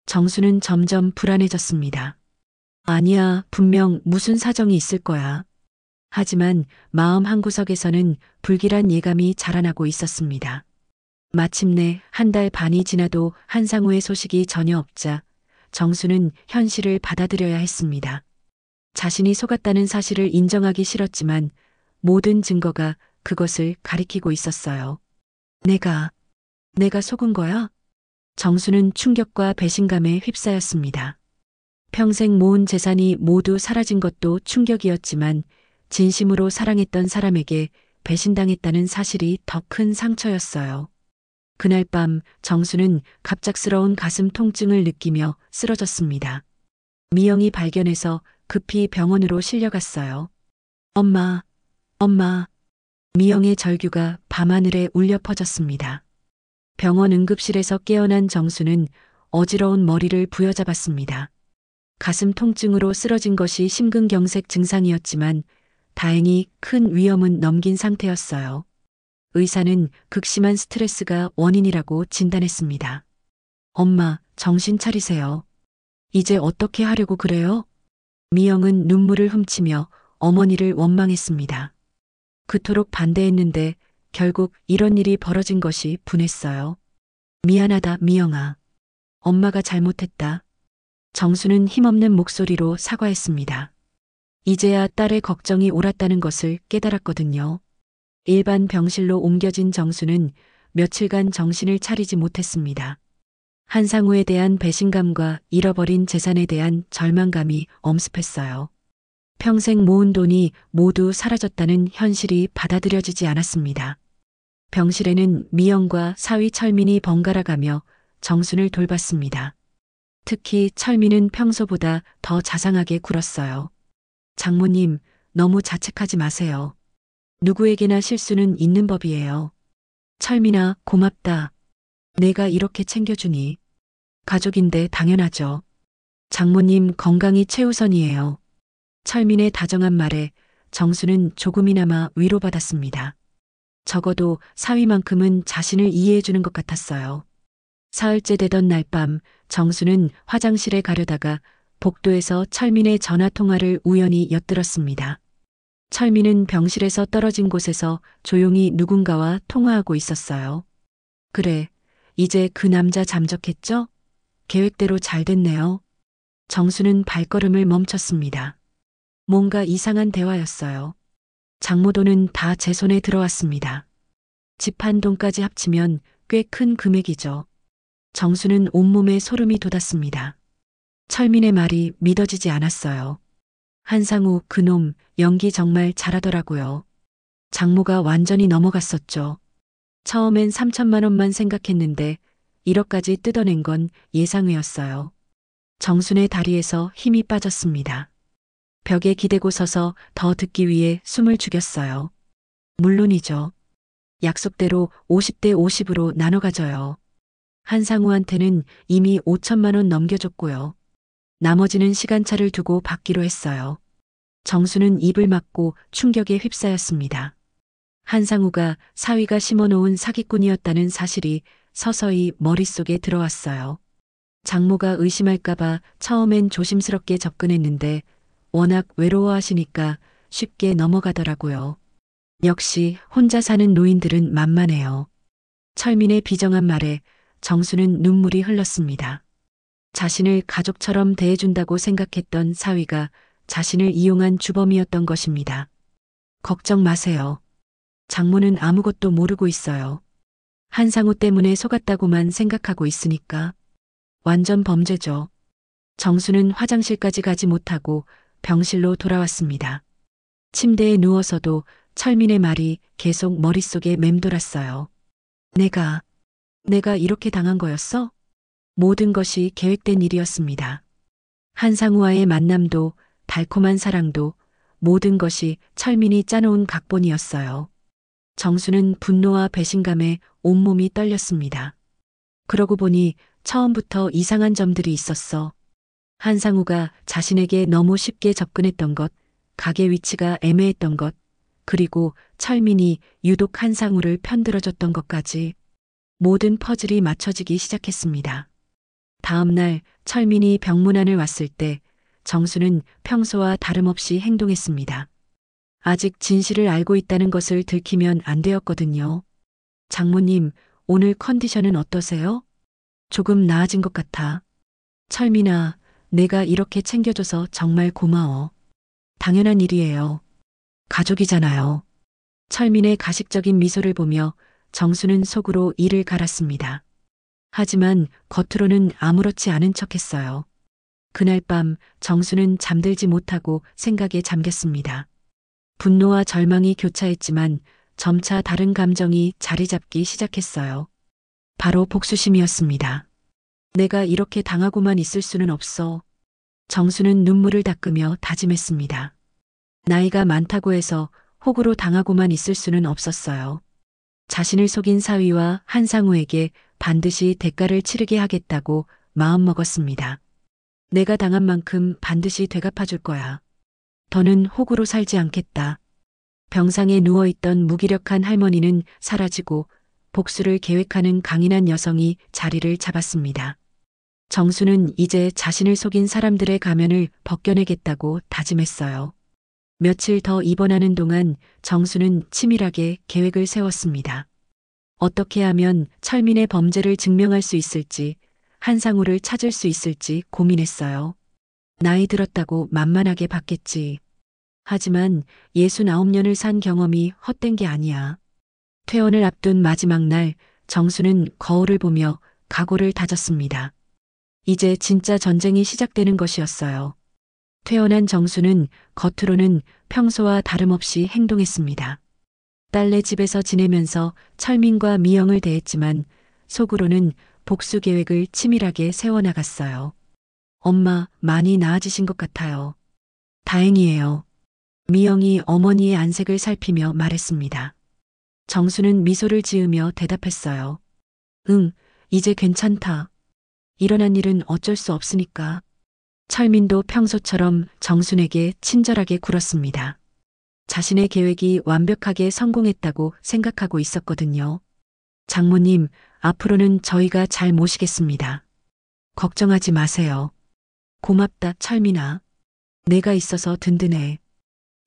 정수는 점점 불안해졌습니다. 아니야, 분명 무슨 사정이 있을 거야. 하지만 마음 한구석에서는 불길한 예감이 자라나고 있었습니다. 마침내 한 달 반이 지나도 한상우의 소식이 전혀 없자 정수는 현실을 받아들여야 했습니다. 자신이 속았다는 사실을 인정하기 싫었지만 모든 증거가 그것을 가리키고 있었어요. 내가 속은 거야? 정수는 충격과 배신감에 휩싸였습니다. 평생 모은 재산이 모두 사라진 것도 충격이었지만 진심으로 사랑했던 사람에게 배신당했다는 사실이 더 큰 상처였어요. 그날 밤 정수는 갑작스러운 가슴 통증을 느끼며 쓰러졌습니다. 미영이 발견해서 급히 병원으로 실려갔어요. 엄마. 미영의 절규가 밤하늘에 울려 퍼졌습니다. 병원 응급실에서 깨어난 정수는 어지러운 머리를 부여잡았습니다. 가슴 통증으로 쓰러진 것이 심근경색 증상이었지만 다행히 큰 위험은 넘긴 상태였어요. 의사는 극심한 스트레스가 원인이라고 진단했습니다. 엄마, 정신 차리세요. 이제 어떻게 하려고 그래요? 미영은 눈물을 훔치며 어머니를 원망했습니다. 그토록 반대했는데 결국 이런 일이 벌어진 것이 분했어요. 미안하다, 미영아. 엄마가 잘못했다. 정수는 힘없는 목소리로 사과했습니다. 이제야 딸의 걱정이 옳았다는 것을 깨달았거든요. 일반 병실로 옮겨진 정수는 며칠간 정신을 차리지 못했습니다. 한상우에 대한 배신감과 잃어버린 재산에 대한 절망감이 엄습했어요. 평생 모은 돈이 모두 사라졌다는 현실이 받아들여지지 않았습니다. 병실에는 미영과 사위 철민이 번갈아가며 정순을 돌봤습니다. 특히 철민은 평소보다 더 자상하게 굴었어요. 장모님, 너무 자책하지 마세요. 누구에게나 실수는 있는 법이에요. 철민아, 고맙다. 내가 이렇게 챙겨주니. 가족인데 당연하죠. 장모님 건강이 최우선이에요. 철민의 다정한 말에 정수는 조금이나마 위로받았습니다. 적어도 사위만큼은 자신을 이해해주는 것 같았어요. 사흘째 되던 날 밤 정수는 화장실에 가려다가 복도에서 철민의 전화 통화를 우연히 엿들었습니다. 철민은 병실에서 떨어진 곳에서 조용히 누군가와 통화하고 있었어요. 그래, 이제 그 남자 잠적했죠? 계획대로 잘 됐네요. 정수는 발걸음을 멈췄습니다. 뭔가 이상한 대화였어요. 장모돈은 다 제 손에 들어왔습니다. 집 한 동까지 합치면 꽤 큰 금액이죠. 정수는 온몸에 소름이 돋았습니다. 철민의 말이 믿어지지 않았어요. 한상우 그놈 연기 정말 잘하더라고요. 장모가 완전히 넘어갔었죠. 처음엔 3천만 원만 생각했는데 1억까지 뜯어낸 건 예상외였어요. 정순의 다리에서 힘이 빠졌습니다. 벽에 기대고 서서 더 듣기 위해 숨을 죽였어요. 물론이죠. 약속대로 50대 50으로 나눠 가져요. 한상우한테는 이미 5천만 원 넘겨줬고요. 나머지는 시간차를 두고 받기로 했어요. 정수는 입을 막고 충격에 휩싸였습니다. 한상우가 사위가 심어놓은 사기꾼이었다는 사실이 서서히 머릿속에 들어왔어요. 장모가 의심할까봐 처음엔 조심스럽게 접근했는데 워낙 외로워하시니까 쉽게 넘어가더라고요. 역시 혼자 사는 노인들은 만만해요. 철민의 비정한 말에 정수는 눈물이 흘렀습니다. 자신을 가족처럼 대해준다고 생각했던 사위가 자신을 이용한 주범이었던 것입니다. 걱정 마세요. 장모는 아무것도 모르고 있어요. 한상우 때문에 속았다고만 생각하고 있으니까. 완전 범죄죠. 정수는 화장실까지 가지 못하고 병실로 돌아왔습니다. 침대에 누워서도 철민의 말이 계속 머릿속에 맴돌았어요. 내가 이렇게 당한 거였어? 모든 것이 계획된 일이었습니다. 한상우와의 만남도 달콤한 사랑도 모든 것이 철민이 짜놓은 각본이었어요. 정수는 분노와 배신감에 온몸이 떨렸습니다. 그러고 보니 처음부터 이상한 점들이 있었어. 한상우가 자신에게 너무 쉽게 접근했던 것, 가게 위치가 애매했던 것, 그리고 철민이 유독 한상우를 편들어줬던 것까지 모든 퍼즐이 맞춰지기 시작했습니다. 다음 날 철민이 병문안을 왔을 때 정수는 평소와 다름없이 행동했습니다. 아직 진실을 알고 있다는 것을 들키면 안 되었거든요. 장모님, 오늘 컨디션은 어떠세요? 조금 나아진 것 같아. 철민아, 내가 이렇게 챙겨줘서 정말 고마워. 당연한 일이에요. 가족이잖아요. 철민의 가식적인 미소를 보며 정수는 속으로 이를 갈았습니다. 하지만 겉으로는 아무렇지 않은 척했어요. 그날 밤 정수는 잠들지 못하고 생각에 잠겼습니다. 분노와 절망이 교차했지만 점차 다른 감정이 자리 잡기 시작했어요. 바로 복수심이었습니다. 내가 이렇게 당하고만 있을 수는 없어. 정수는 눈물을 닦으며 다짐했습니다. 나이가 많다고 해서 호구로 당하고만 있을 수는 없었어요. 자신을 속인 사위와 한상우에게 반드시 대가를 치르게 하겠다고 마음먹었습니다. 내가 당한 만큼 반드시 되갚아줄 거야. 더는 호구로 살지 않겠다. 병상에 누워있던 무기력한 할머니는 사라지고 복수를 계획하는 강인한 여성이 자리를 잡았습니다. 정수는 이제 자신을 속인 사람들의 가면을 벗겨내겠다고 다짐했어요. 며칠 더 입원하는 동안 정수는 치밀하게 계획을 세웠습니다. 어떻게 하면 철민의 범죄를 증명할 수 있을지, 한상우를 찾을 수 있을지 고민했어요. 나이 들었다고 만만하게 봤겠지. 하지만 69년을 산 경험이 헛된 게 아니야. 퇴원을 앞둔 마지막 날 정수는 거울을 보며 각오를 다졌습니다. 이제 진짜 전쟁이 시작되는 것이었어요. 퇴원한 정수는 겉으로는 평소와 다름없이 행동했습니다. 딸네 집에서 지내면서 철민과 미영을 대했지만 속으로는 복수 계획을 치밀하게 세워나갔어요. 엄마, 많이 나아지신 것 같아요. 다행이에요. 미영이 어머니의 안색을 살피며 말했습니다. 정수는 미소를 지으며 대답했어요. 응, 이제 괜찮다. 일어난 일은 어쩔 수 없으니까. 철민도 평소처럼 정순에게 친절하게 굴었습니다. 자신의 계획이 완벽하게 성공했다고 생각하고 있었거든요. 장모님, 앞으로는 저희가 잘 모시겠습니다. 걱정하지 마세요. 고맙다, 철민아. 내가 있어서 든든해.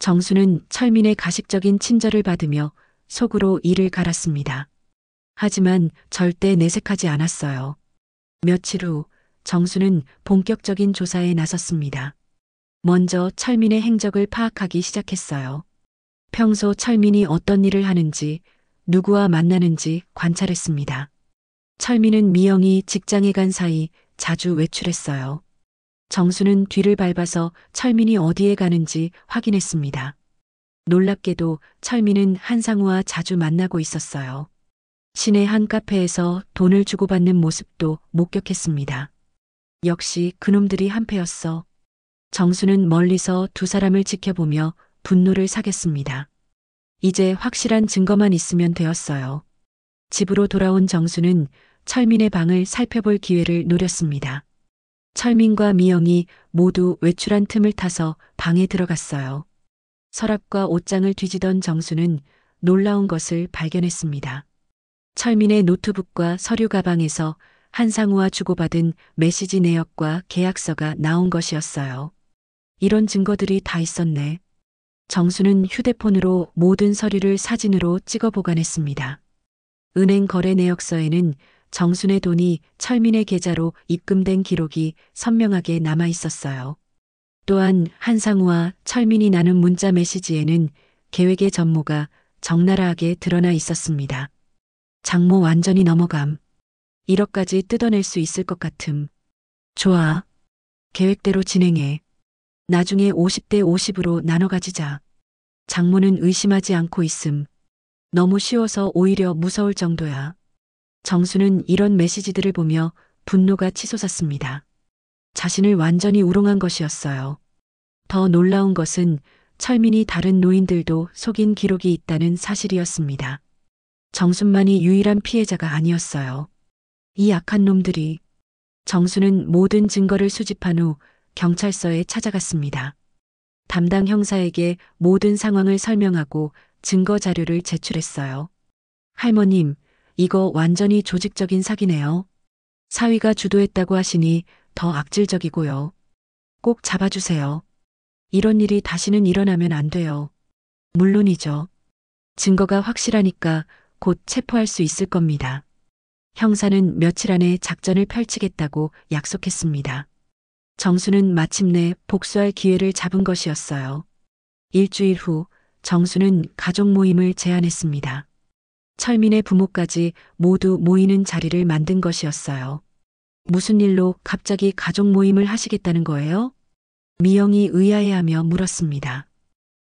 정수는 철민의 가식적인 친절을 받으며 속으로 이를 갈았습니다. 하지만 절대 내색하지 않았어요. 며칠 후 정수는 본격적인 조사에 나섰습니다. 먼저 철민의 행적을 파악하기 시작했어요. 평소 철민이 어떤 일을 하는지, 누구와 만나는지 관찰했습니다. 철민은 미영이 직장에 간 사이 자주 외출했어요. 정수는 뒤를 밟아서 철민이 어디에 가는지 확인했습니다. 놀랍게도 철민은 한상우와 자주 만나고 있었어요. 시내 한 카페에서 돈을 주고받는 모습도 목격했습니다. 역시 그놈들이 한패였어. 정수는 멀리서 두 사람을 지켜보며 분노를 사겼습니다. 이제 확실한 증거만 있으면 되었어요. 집으로 돌아온 정수는 철민의 방을 살펴볼 기회를 노렸습니다. 철민과 미영이 모두 외출한 틈을 타서 방에 들어갔어요. 서랍과 옷장을 뒤지던 정수는 놀라운 것을 발견했습니다. 철민의 노트북과 서류 가방에서 한상우와 주고받은 메시지 내역과 계약서가 나온 것이었어요. 이런 증거들이 다 있었네. 정수는 휴대폰으로 모든 서류를 사진으로 찍어 보관했습니다. 은행 거래 내역서에는 정순의 돈이 철민의 계좌로 입금된 기록이 선명하게 남아 있었어요. 또한 한상우와 철민이 나눈 문자 메시지에는 계획의 전모가 적나라하게 드러나 있었습니다. 장모 완전히 넘어감. 1억까지 뜯어낼 수 있을 것 같음. 좋아. 계획대로 진행해. 나중에 50대 50으로 나눠 가지자. 장모는 의심하지 않고 있음. 너무 쉬워서 오히려 무서울 정도야. 정수는 이런 메시지들을 보며 분노가 치솟았습니다. 자신을 완전히 우롱한 것이었어요. 더 놀라운 것은 철민이 다른 노인들도 속인 기록이 있다는 사실이었습니다. 정순만이 유일한 피해자가 아니었어요. 이 악한 놈들이. 정수는 모든 증거를 수집한 후 경찰서에 찾아갔습니다. 담당 형사에게 모든 상황을 설명하고 증거 자료를 제출했어요. 할머님, 이거 완전히 조직적인 사기네요. 사위가 주도했다고 하시니 더 악질적이고요. 꼭 잡아주세요. 이런 일이 다시는 일어나면 안 돼요. 물론이죠. 증거가 확실하니까 곧 체포할 수 있을 겁니다. 형사는 며칠 안에 작전을 펼치겠다고 약속했습니다. 정수는 마침내 복수할 기회를 잡은 것이었어요. 일주일 후 정수는 가족 모임을 제안했습니다. 철민의 부모까지 모두 모이는 자리를 만든 것이었어요. 무슨 일로 갑자기 가족 모임을 하시겠다는 거예요? 미영이 의아해하며 물었습니다.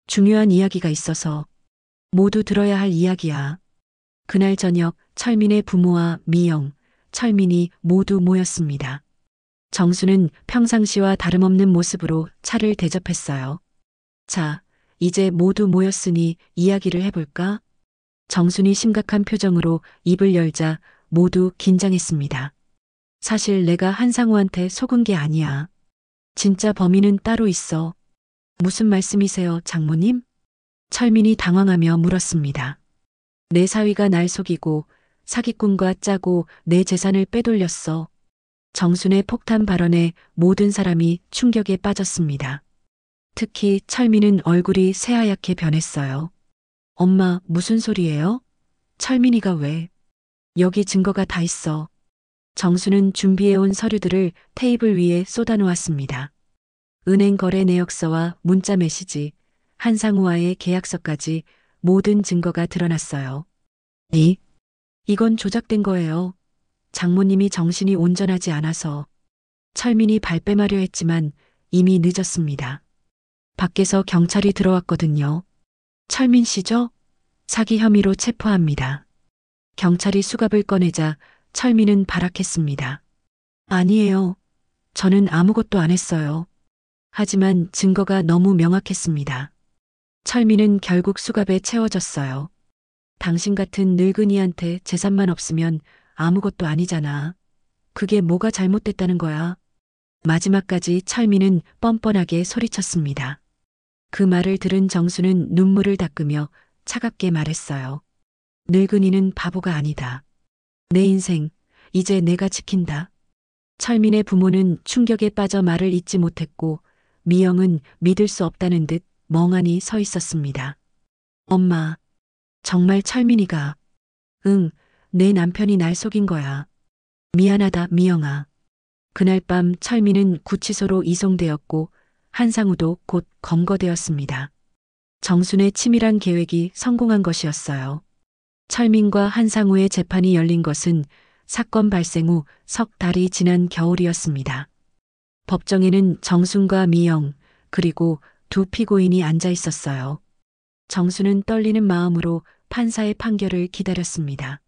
중요한 이야기가 있어서. 모두 들어야 할 이야기야. 그날 저녁 철민의 부모와 미영, 철민이 모두 모였습니다. 정수는 평상시와 다름없는 모습으로 차를 대접했어요. 자, 이제 모두 모였으니 이야기를 해볼까? 정순이 심각한 표정으로 입을 열자 모두 긴장했습니다. 사실 내가 한상우한테 속은 게 아니야. 진짜 범인은 따로 있어. 무슨 말씀이세요, 장모님? 철민이 당황하며 물었습니다. 내 사위가 날 속이고 사기꾼과 짜고 내 재산을 빼돌렸어. 정순의 폭탄 발언에 모든 사람이 충격에 빠졌습니다. 특히 철민은 얼굴이 새하얗게 변했어요. 엄마, 무슨 소리예요? 철민이가 왜? 여기 증거가 다 있어. 정수는 준비해온 서류들을 테이블 위에 쏟아놓았습니다. 은행 거래 내역서와 문자 메시지, 한상우와의 계약서까지 모든 증거가 드러났어요. 이건 조작된 거예요. 장모님이 정신이 온전하지 않아서. 철민이 발뺌하려 했지만 이미 늦었습니다. 밖에서 경찰이 들어왔거든요. 철민 씨죠? 사기 혐의로 체포합니다. 경찰이 수갑을 꺼내자 철민은 발악했습니다. 아니에요. 저는 아무것도 안 했어요. 하지만 증거가 너무 명확했습니다. 철민은 결국 수갑에 채워졌어요. 당신 같은 늙은이한테 재산만 없으면 아무것도 아니잖아. 그게 뭐가 잘못됐다는 거야. 마지막까지 철민은 뻔뻔하게 소리쳤습니다. 그 말을 들은 정수는 눈물을 닦으며 차갑게 말했어요. 늙은이는 바보가 아니다. 내 인생, 이제 내가 지킨다. 철민의 부모는 충격에 빠져 말을 잇지 못했고 미영은 믿을 수 없다는 듯 멍하니 서 있었습니다. 엄마, 정말 철민이가, 응, 내 남편이 날 속인 거야. 미안하다, 미영아. 그날 밤 철민은 구치소로 이송되었고 한상우도 곧 검거되었습니다. 정순의 치밀한 계획이 성공한 것이었어요. 철민과 한상우의 재판이 열린 것은 사건 발생 후 석 달이 지난 겨울이었습니다. 법정에는 정순과 미영, 그리고 두 피고인이 앉아 있었어요. 정순은 떨리는 마음으로 판사의 판결을 기다렸습니다.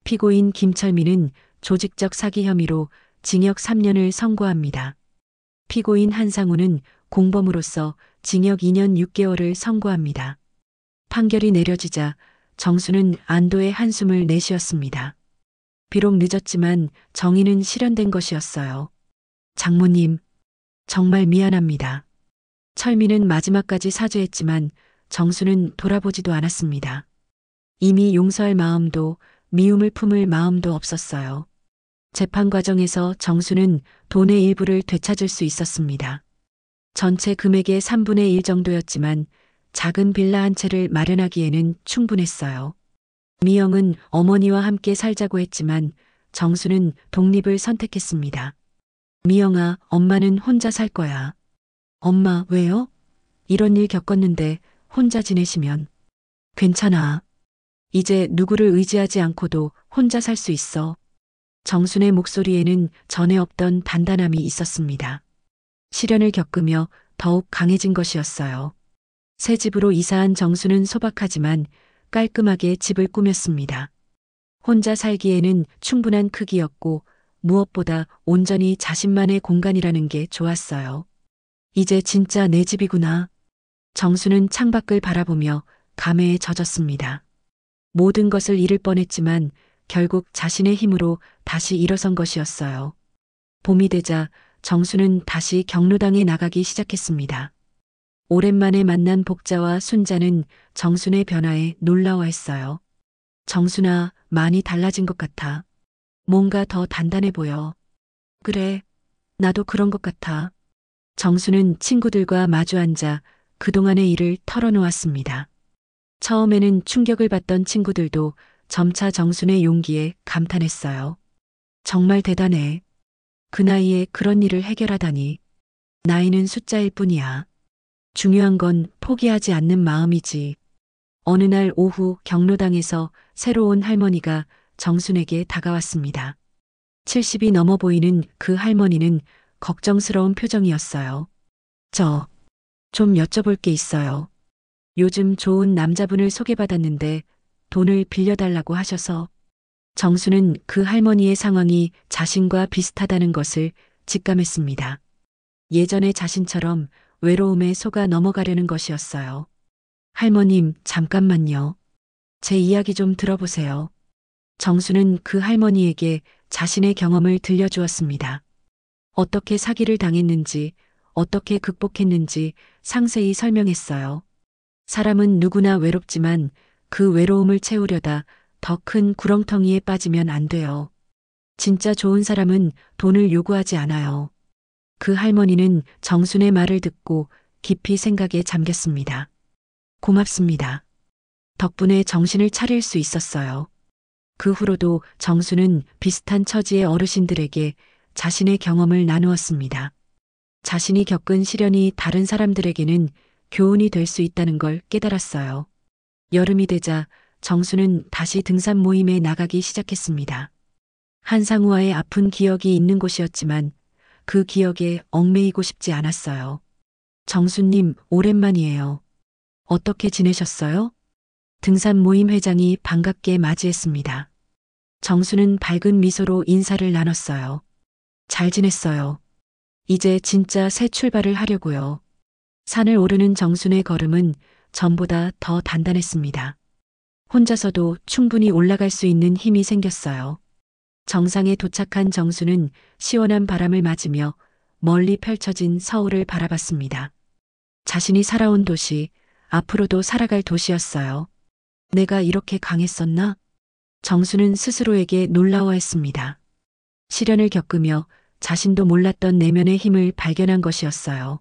피고인 김철민은 조직적 사기 혐의로 징역 3년을 선고합니다. 피고인 한상우는 공범으로서 징역 2년 6개월을 선고합니다. 판결이 내려지자 정수는 안도의 한숨을 내쉬었습니다. 비록 늦었지만 정의는 실현된 것이었어요. 장모님, 정말 미안합니다. 철민은 마지막까지 사죄했지만 정수는 돌아보지도 않았습니다. 이미 용서할 마음도 미움을 품을 마음도 없었어요. 재판 과정에서 정수는 돈의 일부를 되찾을 수 있었습니다. 전체 금액의 3분의 1 정도였지만 작은 빌라 한 채를 마련하기에는 충분했어요. 미영은 어머니와 함께 살자고 했지만 정수는 독립을 선택했습니다. 미영아, 엄마는 혼자 살 거야. 엄마, 왜요? 이런 일 겪었는데 혼자 지내시면. 괜찮아. 이제 누구를 의지하지 않고도 혼자 살 수 있어. 정순의 목소리에는 전에 없던 단단함이 있었습니다. 시련을 겪으며 더욱 강해진 것이었어요. 새 집으로 이사한 정수는 소박하지만 깔끔하게 집을 꾸몄습니다. 혼자 살기에는 충분한 크기였고 무엇보다 온전히 자신만의 공간이라는 게 좋았어요. 이제 진짜 내 집이구나. 정수는 창밖을 바라보며 감회에 젖었습니다. 모든 것을 잃을 뻔했지만 결국 자신의 힘으로 다시 일어선 것이었어요. 봄이 되자 정수는 다시 경로당에 나가기 시작했습니다. 오랜만에 만난 복자와 순자는 정순의 변화에 놀라워했어요. 정순아, 많이 달라진 것 같아. 뭔가 더 단단해 보여. 그래, 나도 그런 것 같아. 정수는 친구들과 마주 앉아 그동안의 일을 털어놓았습니다. 처음에는 충격을 받던 친구들도 점차 정순의 용기에 감탄했어요. 정말 대단해. 그 나이에 그런 일을 해결하다니. 나이는 숫자일 뿐이야. 중요한 건 포기하지 않는 마음이지. 어느 날 오후 경로당에서 새로 온 할머니가 정순에게 다가왔습니다. 70이 넘어 보이는 그 할머니는 걱정스러운 표정이었어요. 좀 여쭤볼 게 있어요. 요즘 좋은 남자분을 소개받았는데 돈을 빌려달라고 하셔서. 정수는 그 할머니의 상황이 자신과 비슷하다는 것을 직감했습니다. 예전의 자신처럼 외로움에 속아 넘어가려는 것이었어요. 할머님, 잠깐만요. 제 이야기 좀 들어보세요. 정수는 그 할머니에게 자신의 경험을 들려주었습니다. 어떻게 사기를 당했는지, 어떻게 극복했는지 상세히 설명했어요. 사람은 누구나 외롭지만 그 외로움을 채우려다 더 큰 구렁텅이에 빠지면 안 돼요. 진짜 좋은 사람은 돈을 요구하지 않아요. 그 할머니는 정순의 말을 듣고 깊이 생각에 잠겼습니다. 고맙습니다. 덕분에 정신을 차릴 수 있었어요. 그 후로도 정수는 비슷한 처지의 어르신들에게 자신의 경험을 나누었습니다. 자신이 겪은 시련이 다른 사람들에게는 교훈이 될 수 있다는 걸 깨달았어요. 여름이 되자 정수는 다시 등산 모임에 나가기 시작했습니다. 한상우와의 아픈 기억이 있는 곳이었지만 그 기억에 얽매이고 싶지 않았어요. 정수님, 오랜만이에요. 어떻게 지내셨어요? 등산 모임 회장이 반갑게 맞이했습니다. 정수는 밝은 미소로 인사를 나눴어요. 잘 지냈어요. 이제 진짜 새 출발을 하려고요. 산을 오르는 정순의 걸음은 전보다 더 단단했습니다. 혼자서도 충분히 올라갈 수 있는 힘이 생겼어요. 정상에 도착한 정수는 시원한 바람을 맞으며 멀리 펼쳐진 서울을 바라봤습니다. 자신이 살아온 도시, 앞으로도 살아갈 도시였어요. 내가 이렇게 강했었나? 정수는 스스로에게 놀라워했습니다. 시련을 겪으며 자신도 몰랐던 내면의 힘을 발견한 것이었어요.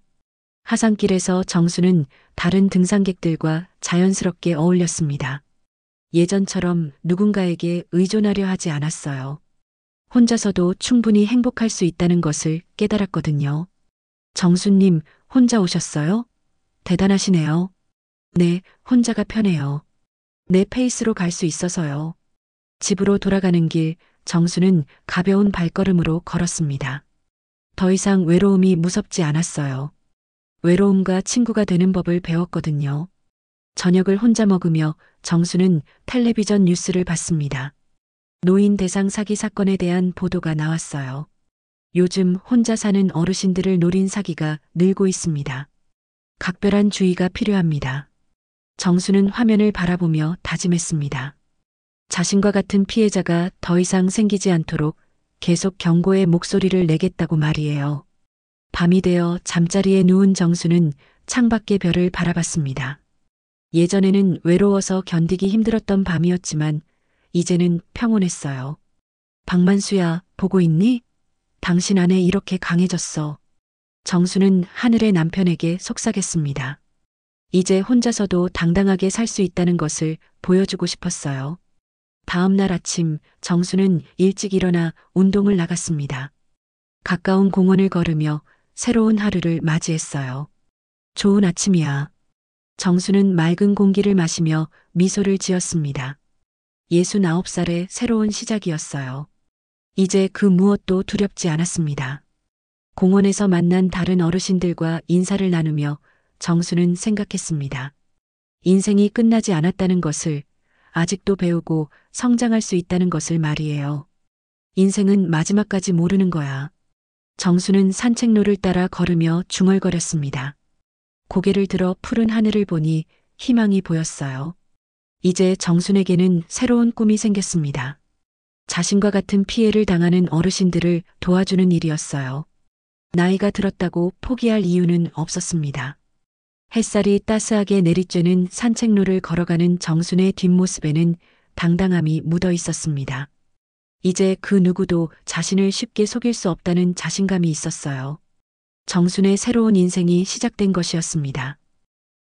하산길에서 정수는 다른 등산객들과 자연스럽게 어울렸습니다. 예전처럼 누군가에게 의존하려 하지 않았어요. 혼자서도 충분히 행복할 수 있다는 것을 깨달았거든요. 정수님, 혼자 오셨어요? 대단하시네요. 네, 혼자가 편해요. 내 페이스로 갈 수 있어서요. 집으로 돌아가는 길, 정수는 가벼운 발걸음으로 걸었습니다. 더 이상 외로움이 무섭지 않았어요. 외로움과 친구가 되는 법을 배웠거든요. 저녁을 혼자 먹으며 정수는 텔레비전 뉴스를 봤습니다. 노인 대상 사기 사건에 대한 보도가 나왔어요. 요즘 혼자 사는 어르신들을 노린 사기가 늘고 있습니다. 각별한 주의가 필요합니다. 정수는 화면을 바라보며 다짐했습니다. 자신과 같은 피해자가 더 이상 생기지 않도록 계속 경고의 목소리를 내겠다고 말이에요. 밤이 되어 잠자리에 누운 정수는 창밖의 별을 바라봤습니다. 예전에는 외로워서 견디기 힘들었던 밤이었지만 이제는 평온했어요. 박만수야, 보고 있니? 당신 안에 이렇게 강해졌어. 정수는 하늘의 남편에게 속삭였습니다. 이제 혼자서도 당당하게 살 수 있다는 것을 보여주고 싶었어요. 다음 날 아침 정수는 일찍 일어나 운동을 나갔습니다. 가까운 공원을 걸으며 새로운 하루를 맞이했어요. 좋은 아침이야. 정수는 맑은 공기를 마시며 미소를 지었습니다. 69살의 새로운 시작이었어요. 이제 그 무엇도 두렵지 않았습니다. 공원에서 만난 다른 어르신들과 인사를 나누며 정수는 생각했습니다. 인생이 끝나지 않았다는 것을, 아직도 배우고 성장할 수 있다는 것을 말이에요. 인생은 마지막까지 모르는 거야. 정수는 산책로를 따라 걸으며 중얼거렸습니다. 고개를 들어 푸른 하늘을 보니 희망이 보였어요. 이제 정순에게는 새로운 꿈이 생겼습니다. 자신과 같은 피해를 당하는 어르신들을 도와주는 일이었어요. 나이가 들었다고 포기할 이유는 없었습니다. 햇살이 따스하게 내리쬐는 산책로를 걸어가는 정순의 뒷모습에는 당당함이 묻어 있었습니다. 이제 그 누구도 자신을 쉽게 속일 수 없다는 자신감이 있었어요. 정순의 새로운 인생이 시작된 것이었습니다.